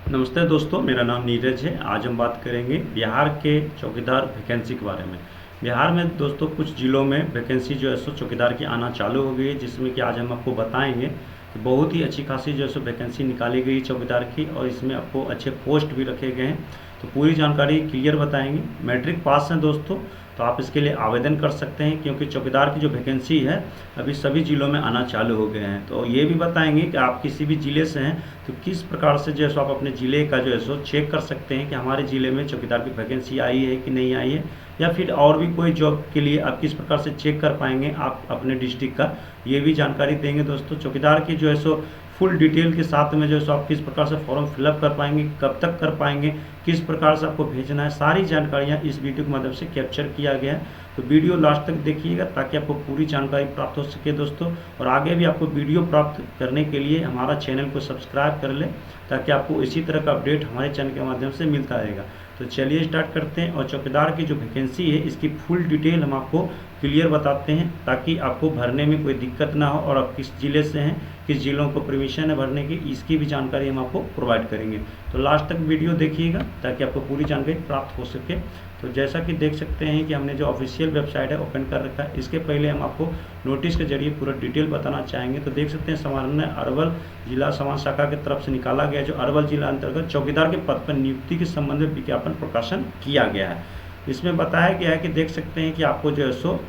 नमस्ते दोस्तों, मेरा नाम नीरज है। आज हम बात करेंगे बिहार के चौकीदार वैकेंसी के बारे में। बिहार में दोस्तों कुछ ज़िलों में वैकेंसी जो है सो चौकीदार की आना चालू हो गई है, जिसमें कि आज हम आपको बताएंगे कि बहुत ही अच्छी खासी जो है सो वैकेंसी निकाली गई चौकीदार की, और इसमें आपको अच्छे पोस्ट भी रखे गए हैं। तो पूरी जानकारी क्लियर बताएंगे। मैट्रिक पास हैं दोस्तों, तो आप इसके लिए आवेदन कर सकते हैं, क्योंकि चौकीदार की जो वैकेंसी है अभी सभी ज़िलों में आना चालू हो गए हैं। तो ये भी बताएंगे कि आप किसी भी ज़िले से हैं तो किस प्रकार से जो है सो आप अपने ज़िले का जो है सो चेक कर सकते हैं कि हमारे ज़िले में चौकीदार की वैकेंसी आई है कि नहीं आई है, या फिर और भी कोई जॉब के लिए आप किस प्रकार से चेक कर पाएंगे आप अपने डिस्ट्रिक्ट का, ये भी जानकारी देंगे दोस्तों। चौकीदार की जो है सो फुल डिटेल के साथ में जो है सो आप किस प्रकार से फॉर्म फिलअप कर पाएंगे, कब तक कर पाएंगे, किस प्रकार से आपको भेजना है, सारी जानकारियाँ इस वीडियो के माध्यम से कैप्चर किया गया है। तो वीडियो लास्ट तक देखिएगा ताकि आपको पूरी जानकारी प्राप्त हो सके दोस्तों। और आगे भी आपको वीडियो प्राप्त करने के लिए हमारा चैनल को सब्सक्राइब कर लें, ताकि आपको इसी तरह का अपडेट हमारे चैनल के माध्यम से मिलता रहेगा। तो चलिए स्टार्ट करते हैं, और चौकीदार की जो वैकेंसी है इसकी फुल डिटेल हम आपको क्लियर बताते हैं, ताकि आपको भरने में कोई दिक्कत ना हो। और आप किस ज़िले से हैं, किस ज़िलों को परमिशन है भरने की, इसकी भी जानकारी हम आपको प्रोवाइड करेंगे। तो लास्ट तक वीडियो देखिएगा ताकि आपको पूरी जानकारी प्राप्त हो सके। तो जैसा कि देख सकते हैं कि हमने जो ऑफिशियल वेबसाइट है ओपन कर रखा है। इसके पहले हम आपको नोटिस के जरिए पूरा डिटेल बताना चाहेंगे। तो देख सकते हैं समान्य अरवल जिला समाज शाखा की तरफ से निकाला गया, जो अरवल जिला अंतर्गत चौकीदार के पद पर नियुक्ति के संबंध में विज्ञापन प्रकाशन किया गया है। इसमें बताया गया है कि देख सकते हैं कि आपको जो है सो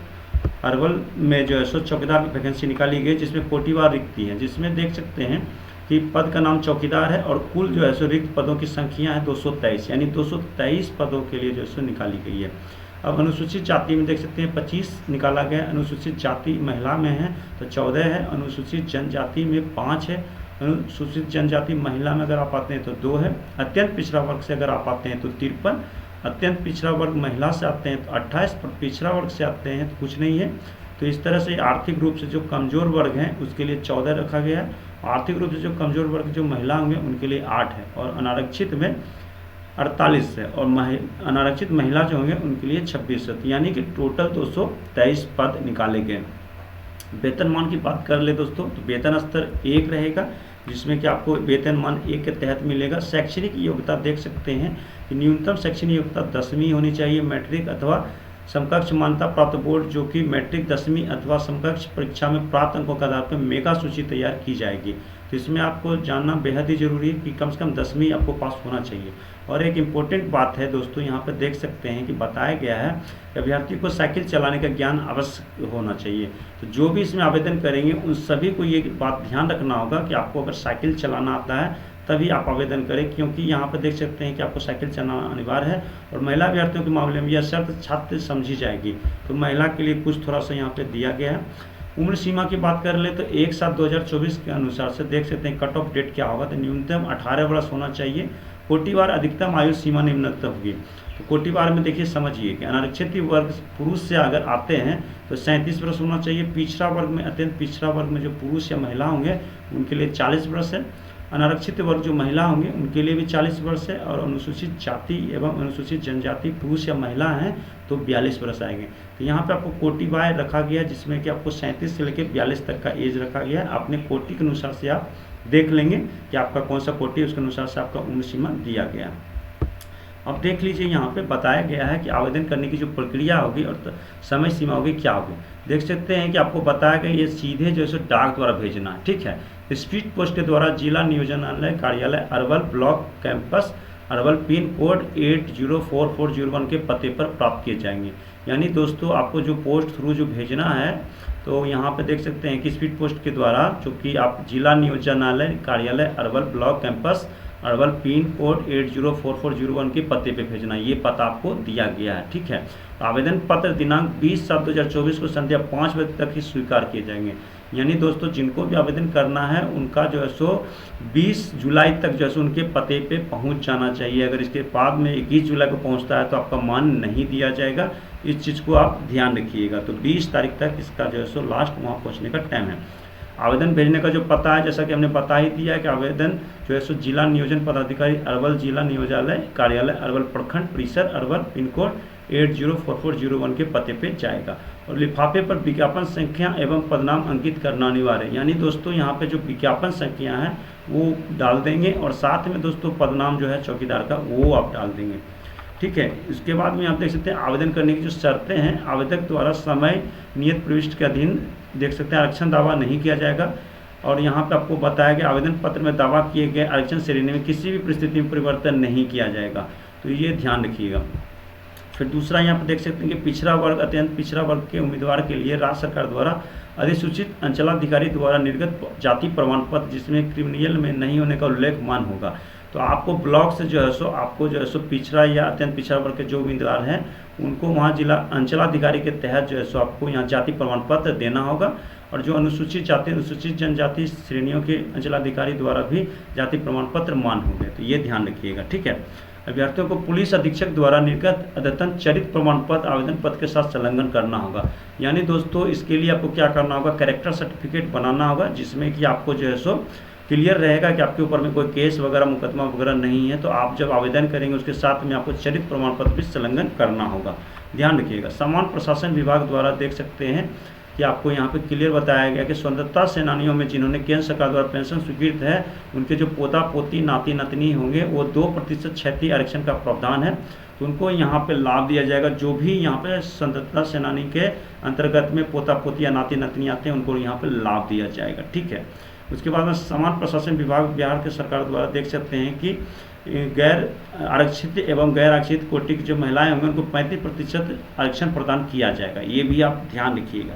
अरवल में जो है सो चौकीदार की वैकेंसी निकाली गई, जिसमें कोटिवार रिक्ति है, जिसमें देख सकते हैं कि पद का नाम चौकीदार है, और कुल जो है सो रिक्त पदों की संख्या है 223, यानी 223 पदों के लिए जो है सो निकाली गई है। अब अनुसूचित जाति में देख सकते हैं 25 निकाला गया है। अनुसूचित जाति महिला में है तो 14 है। अनुसूचित जनजाति में 5 है। अनुसूचित जनजाति महिला में अगर आप आते हैं तो 2 है। अत्यंत पिछड़ा वर्ग से अगर आप आते हैं तो 53। अत्यंत पिछड़ा वर्ग महिला से आते हैं तो 28, पर पिछड़ा वर्ग से आते हैं तो कुछ नहीं है। तो इस तरह से आर्थिक रूप से जो कमज़ोर वर्ग हैं उसके लिए 14 रखा गया है। आर्थिक रूप से जो कमज़ोर वर्ग जो महिला होंगे उनके लिए 8 है, और अनारक्षित में 48 है, और अनारक्षित महिला जो होंगे उनके लिए 26 है। यानी कि टोटल 223 पद निकाले गए। वेतनमान की बात कर ले दोस्तों, तो वेतन स्तर 1 रहेगा, जिसमें कि आपको वेतनमान 1 के तहत मिलेगा। शैक्षणिक योग्यता देख सकते हैं कि न्यूनतम शैक्षणिक योग्यता 10वीं होनी चाहिए। मैट्रिक अथवा समकक्ष मान्यता प्राप्त बोर्ड जो कि मैट्रिक 10वीं अथवा समकक्ष परीक्षा में प्राप्त अंकों के आधार पर मेगा सूची तैयार की जाएगी। तो इसमें आपको जानना बेहद ही जरूरी है कि कम से कम 10वीं आपको पास होना चाहिए। और एक इम्पोर्टेंट बात है दोस्तों, यहाँ पर देख सकते हैं कि बताया गया है कि अभ्यर्थी को साइकिल चलाने का ज्ञान अवश्य होना चाहिए। तो जो भी इसमें आवेदन करेंगे उन सभी को ये बात ध्यान रखना होगा कि आपको अगर साइकिल चलाना आता है तभी आप आवेदन करें, क्योंकि यहाँ पर देख सकते हैं कि आपको साइकिल चलाना अनिवार्य है। और महिला अभ्यर्थियों के मामले में यह शर्त छात्र समझी जाएगी। तो महिला के लिए कुछ थोड़ा सा यहाँ पे दिया गया है। उम्र सीमा की बात कर ले तो 1/7/2024 के अनुसार से देख सकते हैं कट ऑफ डेट क्या होगा। तो न्यूनतम 18 वर्ष होना चाहिए। कोटिवार अधिकतम आयु सीमा निम्नतम होगी। तो कोटिवार में देखिए समझिए कि अनारक्षित वर्ग पुरुष से अगर आते हैं तो 37 वर्ष होना चाहिए। पिछड़ा वर्ग में, अत्यंत पिछड़ा वर्ग में जो पुरुष या महिला होंगे उनके लिए 40 वर्ष है। अनारक्षित वर्ग जो महिला होंगे उनके लिए भी 40 वर्ष है। और अनुसूचित जाति एवं अनुसूचित जनजाति पुरुष या महिला हैं तो 42 वर्ष आएंगे। तो यहाँ पे आपको कोटि वाय रखा गया है, जिसमें कि आपको 37 से लेकर 42 तक का एज रखा गया है। अपने कोटि के अनुसार से आप देख लेंगे कि आपका कौन सा कोटि है, उसके अनुसार से आपका उम्र सीमा दिया गया है। अब देख लीजिए, यहाँ पे बताया गया है कि आवेदन करने की जो प्रक्रिया होगी और समय सीमा होगी क्या होगी। देख सकते हैं कि आपको बताया गया ये सीधे जो है डाक द्वारा भेजना है, ठीक है। स्पीड पोस्ट के द्वारा जिला नियोजनालय कार्यालय Arwal block campus Arwal pin code 804401 के पते पर प्राप्त किए जाएंगे। यानी दोस्तों आपको जो पोस्ट थ्रू जो भेजना है, तो यहाँ पे देख सकते हैं कि स्पीड पोस्ट के द्वारा जो कि आप जिला नियोजनालय कार्यालय Arwal block campus Arwal pin code 804401 के पते पे भेजना, ये पता आपको दिया गया है, ठीक है। आवेदन पत्र दिनांक 20/7/2024 को संध्या 5 बजे तक ही स्वीकार किए जाएंगे। यानी दोस्तों जिनको भी आवेदन करना है उनका जो है सो 20 जुलाई तक जो है सो उनके पते पे पहुंच जाना चाहिए। अगर इसके बाद में 21 जुलाई को पहुंचता है तो आपका मान नहीं दिया जाएगा। इस चीज़ को आप ध्यान रखिएगा। तो 20 तारीख तक इसका जो है सो लास्ट वहाँ पहुँचने का टाइम है। आवेदन भेजने का जो पता है, जैसा कि हमने बता ही दिया है कि आवेदन जो है सो जिला नियोजन पदाधिकारी अरवल जिला नियोजनालय कार्यालय अरवल प्रखंड परिसर अरवल पिन कोड 804401 के पते पे जाएगा। और लिफाफे पर विज्ञापन संख्या एवं पदनाम अंकित करना अनिवार्य है। यानी दोस्तों यहाँ पे जो विज्ञापन संख्या है वो डाल देंगे, और साथ में दोस्तों पदनाम जो है चौकीदार का वो आप डाल देंगे। ठीक है, इसके बाद में आप देख सकते हैं आवेदन करने की जो शर्तें हैं, आवेदक द्वारा समय नियत प्रविष्टि के अधीन देख सकते हैं आरक्षण दावा नहीं किया जाएगा। और यहाँ पे आपको बताया गया आवेदन पत्र में दावा किए गए आरक्षण श्रेणी में किसी भी परिस्थिति में परिवर्तन नहीं किया जाएगा, तो ये ध्यान रखिएगा। फिर दूसरा यहाँ पर देख सकते हैं कि पिछड़ा वर्ग अत्यंत पिछड़ा वर्ग के उम्मीदवार के लिए राज्य सरकार द्वारा अधिसूचित अंचलाधिकारी द्वारा निर्गत जाति प्रमाण पत्र जिसमें क्रिमिनल में नहीं होने का उल्लेख मान होगा। तो आपको ब्लॉक से जो है सो आपको जो है सो पिछड़ा या अत्यंत पिछड़ा वर्ग के जो उम्मीदवार हैं उनको वहाँ जिला अंचलाधिकारी के तहत जो है सो आपको यहाँ जाति प्रमाण पत्र देना होगा। और जो अनुसूचित जाति अनुसूचित जनजाति श्रेणियों के अंचलाधिकारी द्वारा भी जाति प्रमाण पत्र मान होंगे, तो ये ध्यान रखिएगा। ठीक है, अभ्यर्थियों को पुलिस अधीक्षक द्वारा निर्गत अद्यतन चरित्र प्रमाण पत्र आवेदन पत्र के साथ संलग्न करना होगा। यानी दोस्तों इसके लिए आपको क्या करना होगा, कैरेक्टर सर्टिफिकेट बनाना होगा जिसमें कि आपको जो है सो क्लियर रहेगा कि आपके ऊपर में कोई केस वगैरह मुकदमा वगैरह नहीं है। तो आप जब आवेदन करेंगे उसके साथ में आपको चरित्र प्रमाण पत्र भी संलग्न करना होगा, ध्यान रखिएगा। सामान्य प्रशासन विभाग द्वारा देख सकते हैं कि आपको यहाँ पे क्लियर बताया गया कि स्वतंत्रता सेनानियों में जिन्होंने केंद्र सरकार द्वारा पेंशन स्वीकृत है उनके जो पोता पोती नाती नतनी होंगे वो 2% क्षैतिज आरक्षण का प्रावधान है, तो उनको यहाँ पे लाभ दिया जाएगा। जो भी यहाँ पे स्वतंत्रता सेनानी के अंतर्गत में पोता पोती या नाती नतनी आते हैं उनको यहाँ पे लाभ दिया जाएगा। ठीक है, उसके बाद में समान प्रशासन विभाग बिहार के सरकार द्वारा देख सकते हैं कि गैर आरक्षित एवं गैर आरक्षित कोटि की जो महिलाएं होंगी उनको 35% आरक्षण प्रदान किया जाएगा, ये भी आप ध्यान रखिएगा।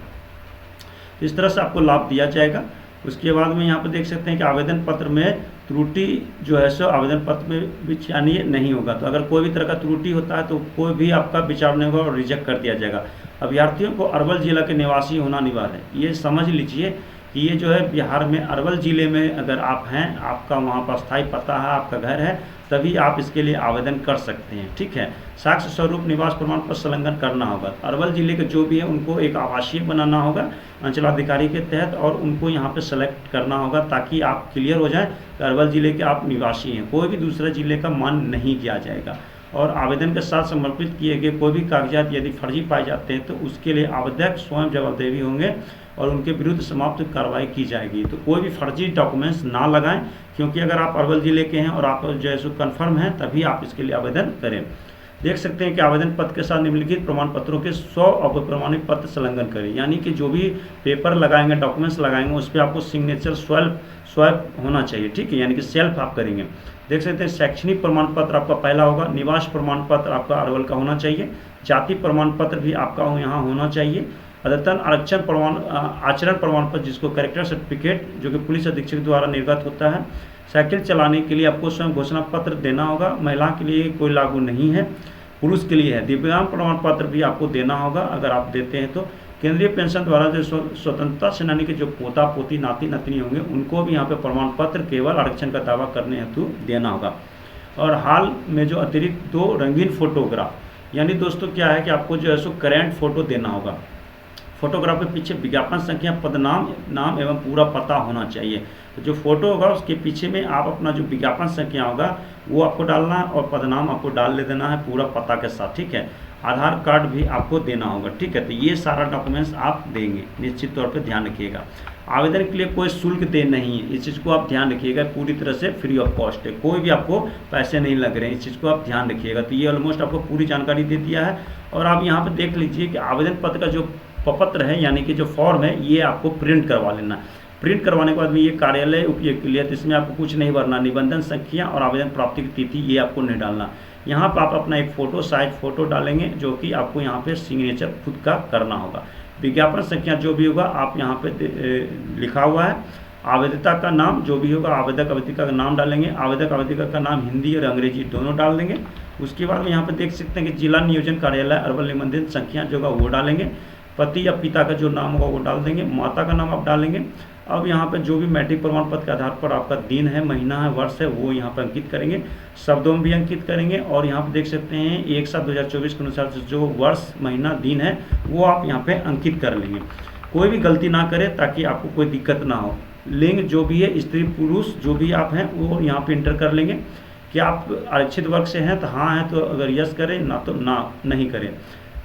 इस तरह से आपको लाभ दिया जाएगा। उसके बाद में यहाँ पर देख सकते हैं कि आवेदन पत्र में त्रुटि जो है सो आवेदन पत्र में विचारणीय नहीं होगा। तो अगर कोई भी तरह का त्रुटि होता है तो कोई भी आपका विचार नहीं होगा और रिजेक्ट कर दिया जाएगा। अभ्यर्थियों को अरवल जिला के निवासी होना अनिवार्य है, ये समझ लीजिए कि ये जो है बिहार में अरवल ज़िले में अगर आप हैं, आपका वहाँ पर स्थायी पता है, आपका घर है, तभी आप इसके लिए आवेदन कर सकते हैं। ठीक है, साक्ष्य स्वरूप निवास प्रमाण पत्र संलग्न करना होगा। अरवल जिले के जो भी है उनको एक आवासीय बनाना होगा अंचलाधिकारी के तहत और उनको यहाँ पे सेलेक्ट करना होगा ताकि आप क्लियर हो जाए कि अरवल जिले के आप निवासी हैं, कोई भी दूसरे जिले का मान नहीं किया जाएगा। और आवेदन के साथ समर्पित किए गए कोई भी कागजात यदि फर्जी पाए जाते हैं तो उसके लिए आवेदक स्वयं जवाबदेही होंगे और उनके विरुद्ध समाप्त कार्रवाई की जाएगी। तो कोई भी फर्जी डॉक्यूमेंट्स ना लगाएं, क्योंकि अगर आप अरवल जिले के हैं और आप जो है सो कन्फर्म हैं तभी आप इसके लिए आवेदन करें। देख सकते हैं कि आवेदन पत्र के साथ निम्नलिखित प्रमाण पत्रों के 100 अप्रमाणित पत्र संलग्न करें। यानी कि जो भी पेपर लगाएंगे, डॉक्यूमेंट्स लगाएंगे, उस पर आपको सिग्नेचर स्वैप होना चाहिए। ठीक है, यानी कि सेल्फ आप करेंगे। देख सकते हैं शैक्षणिक प्रमाण पत्र आपका पहला होगा, निवास प्रमाण पत्र आपका अरवल का होना चाहिए, जाति प्रमाण पत्र भी आपका यहाँ होना चाहिए, अद्यतन आचरण प्रमाण पत्र जिसको कैरेक्टर सर्टिफिकेट जो कि पुलिस अधीक्षक द्वारा निर्गत होता है। साइकिल चलाने के लिए आपको स्वयं घोषणा पत्र देना होगा, महिला के लिए कोई लागू नहीं है, पुरुष के लिए है। दिव्यांग प्रमाण पत्र भी आपको देना होगा अगर आप देते हैं तो। केंद्रीय पेंशन द्वारा जो स्वतंत्रता सेनानी के जो पोता पोती नाती नतनी होंगे उनको भी यहाँ पे प्रमाण पत्र केवल आरक्षण का दावा करने हेतु देना होगा। और हाल में जो अतिरिक्त 2 रंगीन फोटोग्राफ, यानी दोस्तों क्या है कि आपको जो है सो करेंट फोटो देना होगा। फोटोग्राफ के पीछे विज्ञापन संख्या, पदनाम, नाम एवं पूरा पता होना चाहिए। तो जो फोटो होगा उसके पीछे में आप अपना जो विज्ञापन संख्या होगा वो आपको डालना है और पदनाम आपको डाल ले देना है पूरा पता के साथ। ठीक है, आधार कार्ड भी आपको देना होगा। ठीक है, तो ये सारा डॉक्यूमेंट्स आप देंगे, निश्चित तौर पे ध्यान रखिएगा। आवेदन के लिए कोई शुल्क दे नहीं है, इस चीज़ को आप ध्यान रखिएगा, पूरी तरह से फ्री ऑफ कॉस्ट है, कोई भी आपको पैसे नहीं लग रहे हैं, इस चीज़ को आप ध्यान रखिएगा। तो ये ऑलमोस्ट आपको पूरी जानकारी दे दिया है। और आप यहाँ पर देख लीजिए कि आवेदन पत्र का जो पत्र है यानी कि जो फॉर्म है ये आपको प्रिंट करवा लेना। प्रिंट करवाने के बाद में ये कार्यालय उपयोग के लिए, तो इसमें आपको कुछ नहीं भरना, निबंधन संख्या और आवेदन प्राप्ति की तिथि ये आपको नहीं डालना। यहाँ पर आप अपना एक फ़ोटो साइज फ़ोटो डालेंगे जो कि आपको यहाँ पे सिग्नेचर खुद का करना होगा। विज्ञापन संख्या जो भी होगा आप यहाँ पे लिखा हुआ है। आवेदिका का नाम जो भी होगा आवेदक आवेदिका का नाम डालेंगे, आवेदक आवेदिका का नाम हिंदी और अंग्रेजी दोनों डाल देंगे। उसके बाद में यहाँ पे देख सकते हैं कि जिला नियोजन कार्यालय अरवल निबंधन संख्या जो होगा वो डालेंगे, पति या पिता का जो नाम होगा वो डाल देंगे, माता का नाम आप डालेंगे। अब यहाँ पे जो भी मैट्रिक प्रमाण पत्र के आधार पर आपका दिन है, महीना है, वर्ष है वो यहाँ पर अंकित करेंगे, शब्दों में भी अंकित करेंगे। और यहाँ पे देख सकते हैं 1/7/2024 के अनुसार जो वर्ष महीना दिन है वो आप यहाँ पे अंकित कर लेंगे। कोई भी गलती ना करें ताकि आपको कोई दिक्कत ना हो। लिंग जो भी है, स्त्री पुरुष जो भी आप हैं वो यहाँ पे इंटर कर लेंगे कि आप आरक्षित वर्ग से हैं तो हाँ है तो अगर यस करें, ना तो ना नहीं करें।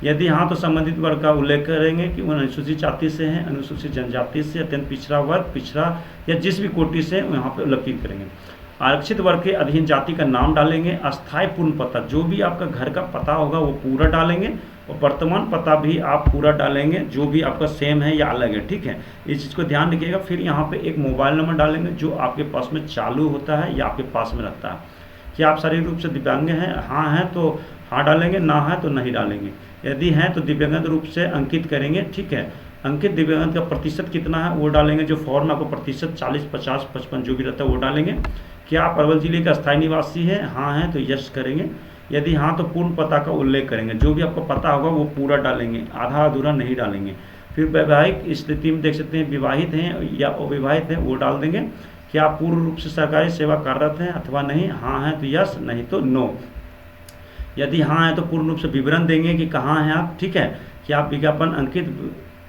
यदि हाँ तो संबंधित वर्ग का उल्लेख करेंगे कि वो अनुसूचित जाति से हैं, अनुसूचित जनजाति से, अत्यंत पिछड़ा वर्ग, पिछड़ा या जिस भी कोटि से यहाँ पे उल्लेखित करेंगे। आरक्षित वर्ग के अधीन जाति का नाम डालेंगे। अस्थायी पूर्ण पता, जो भी आपका घर का पता होगा वो पूरा डालेंगे, और वर्तमान पता भी आप पूरा डालेंगे, जो भी आपका सेम है या अलग है, ठीक है, इस चीज़ को ध्यान रखिएगा। फिर यहाँ पे एक मोबाइल नंबर डालेंगे जो आपके पास में चालू होता है या आपके पास में रहता है। क्या आप शारीरिक रूप से दिव्यांग हैं? हाँ हैं तो हाँ डालेंगे, ना है तो नहीं डालेंगे। यदि हैं तो दिव्यांग रूप से अंकित करेंगे, ठीक है। अंकित दिव्यांग का प्रतिशत कितना है वो डालेंगे, जो फॉर्म आपको प्रतिशत 40, 50, 55 जो भी रहता है वो डालेंगे। क्या आप अरवल जिले का स्थायी निवासी हैं? हाँ हैं तो यस करेंगे। यदि हाँ तो पूर्ण पता का उल्लेख करेंगे, जो भी आपको पता होगा वो पूरा डालेंगे, आधा अधूरा नहीं डालेंगे। फिर वैवाहिक स्थिति में देख सकते हैं विवाहित हैं या अविवाहित हैं वो डाल देंगे। क्या आप पूर्ण रूप से सरकारी सेवा कार्यरत हैं अथवा नहीं? हाँ हैं तो यस, नहीं तो नो। यदि हाँ है तो पूर्ण रूप से विवरण देंगे कि कहाँ हैं आप, ठीक है। क्या आप विज्ञापन अंकित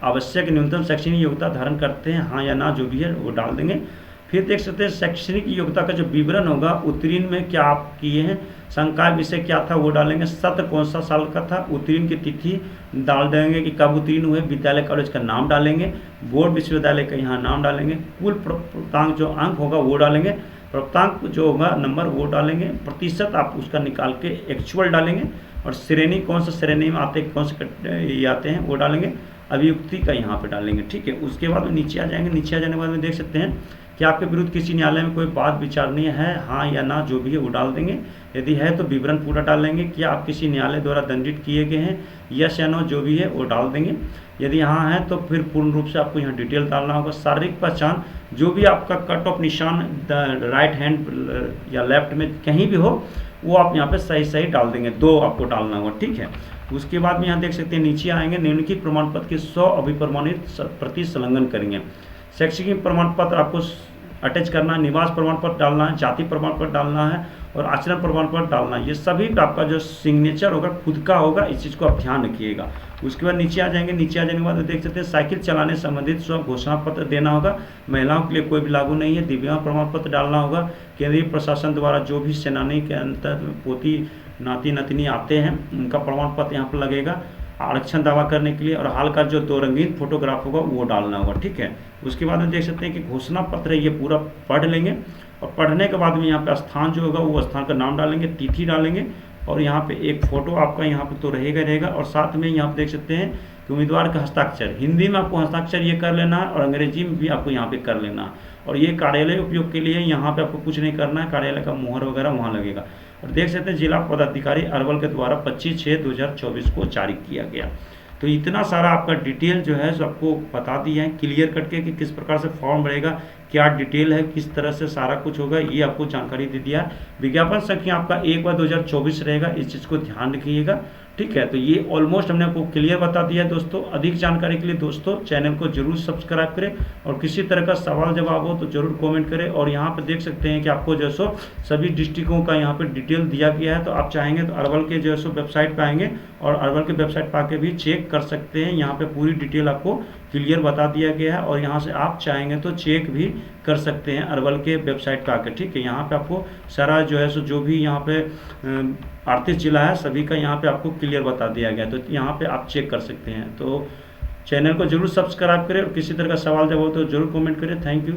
आवश्यक न्यूनतम शैक्षणिक योग्यता धारण करते हैं? हाँ या ना जो भी है वो डाल देंगे। फिर देख सकते हैं शैक्षणिक योग्यता का जो विवरण होगा, उत्तीर्ण में क्या आप किए हैं, संकाय विषय क्या था वो डालेंगे, सत्र कौन सा साल का था, उत्तीर्ण की तिथि डाल देंगे कि कब उत्तीर्ण हुए, विद्यालय कॉलेज का नाम डालेंगे, बोर्ड विश्वविद्यालय का यहाँ नाम डालेंगे, कुल प्राप्तांक जो अंक होगा वो डालेंगे, प्राप्तांक जो होगा नंबर वो डालेंगे, प्रतिशत आप उसका निकाल के एक्चुअल डालेंगे, और श्रेणी कौन सा श्रेणी में आते हैं, कौन से आते हैं वो डालेंगे, अभियुक्ति का यहाँ पे डालेंगे, ठीक है। उसके बाद में नीचे आ जाएंगे। नीचे आ जाने के बाद में देख सकते हैं कि आपके विरुद्ध किसी न्यायालय में कोई बात विचारणीय है, हाँ या ना जो भी है वो डाल देंगे। यदि है तो विवरण पूरा डालेंगे। क्या आप किसी न्यायालय द्वारा दंडित किए गए हैं, यस या नो जो भी है वो डाल देंगे। यदि हाँ है तो फिर पूर्ण रूप से आपको यहाँ डिटेल डालना होगा। शारीरिक पहचान, जो भी आपका कट ऑफ निशान राइट हैंड या लेफ्ट में कहीं भी हो वो आप यहाँ पे सही सही डाल देंगे, 2 आपको डालना होगा, ठीक है। उसके बाद में यहाँ देख सकते हैं नीचे आएंगे, निम्नलिखित प्रमाण पत्र के 100 अभिप्रमाणित प्रति संलग्न करेंगे। शैक्षिक प्रमाण पत्र आपको अटैच करना है, निवास प्रमाण पत्र डालना है, जाति प्रमाण पत्र डालना है और आचरण प्रमाण पत्र डालना है। ये सभी आपका जो सिग्नेचर होगा खुद का होगा, इस चीज़ को आप ध्यान रखिएगा। उसके बाद नीचे आ जाएंगे। नीचे आ जाने के बाद देख सकते हैं साइकिल चलाने संबंधित स्व घोषणा पत्र देना होगा। महिलाओं के लिए कोई भी लागू नहीं है। दिव्यांग प्रमाण पत्र डालना होगा। केंद्रीय प्रशासन द्वारा जो भी सेनानी के अंतर पोती नाती नतनी आते हैं उनका प्रमाण पत्र यहाँ पर लगेगा आरक्षण दावा करने के लिए, और हाल का जो 2 रंगीन फोटोग्राफ होगा वो डालना होगा, ठीक है। उसके बाद में देख सकते हैं कि घोषणा पत्र ये पूरा पढ़ लेंगे, और पढ़ने के बाद में यहाँ पे स्थान जो होगा वो स्थान का नाम डालेंगे, तिथि डालेंगे, और यहाँ पे एक फ़ोटो आपका यहाँ पे तो रहेगा। और साथ में यहाँ पे देख सकते हैं कि उम्मीदवार का हस्ताक्षर, हिंदी में आपको हस्ताक्षर ये कर लेना है और अंग्रेजी में भी आपको यहाँ पे कर लेना है। और ये कार्यालय उपयोग के लिए, यहाँ पे आपको कुछ नहीं करना है, कार्यालय का मुहर वगैरह वहाँ लगेगा। और देख सकते हैं जिला पदाधिकारी अरवल के द्वारा 25/6/2024 को जारी किया गया। तो इतना सारा आपका डिटेल जो है सबको बता दिया है क्लियर कट के कि किस प्रकार से फॉर्म रहेगा, क्या डिटेल है, किस तरह से सारा कुछ होगा, ये आपको जानकारी दे दिया है। विज्ञापन संख्या आपका 1/2024 रहेगा, इस चीज़ को ध्यान रखिएगा, ठीक है। तो ये ऑलमोस्ट हमने आपको क्लियर बता दिया है दोस्तों। अधिक जानकारी के लिए दोस्तों चैनल को जरूर सब्सक्राइब करें, और किसी तरह का सवाल जवाब हो तो जरूर कमेंट करें। और यहाँ पे देख सकते हैं कि आपको जो सो सभी डिस्ट्रिक्टों का यहाँ पे डिटेल दिया गया है। तो आप चाहेंगे तो अरवल के जो सो वेबसाइट पे आएंगे और अरवल के वेबसाइट पर आके भी चेक कर सकते हैं। यहाँ पे पूरी डिटेल आपको क्लियर बता दिया गया है, और यहाँ से आप चाहेंगे तो चेक भी कर सकते हैं अरवल के वेबसाइट पर आकर, ठीक है। यहाँ पे आपको सारा जो है सो जो भी यहाँ पे 38 जिला है सभी का यहाँ पे आपको क्लियर बता दिया गया है। तो यहाँ पे आप चेक कर सकते हैं। तो चैनल को जरूर सब्सक्राइब करें, और किसी तरह का सवाल जब हो तो जरूर कमेंट करें। Thank you.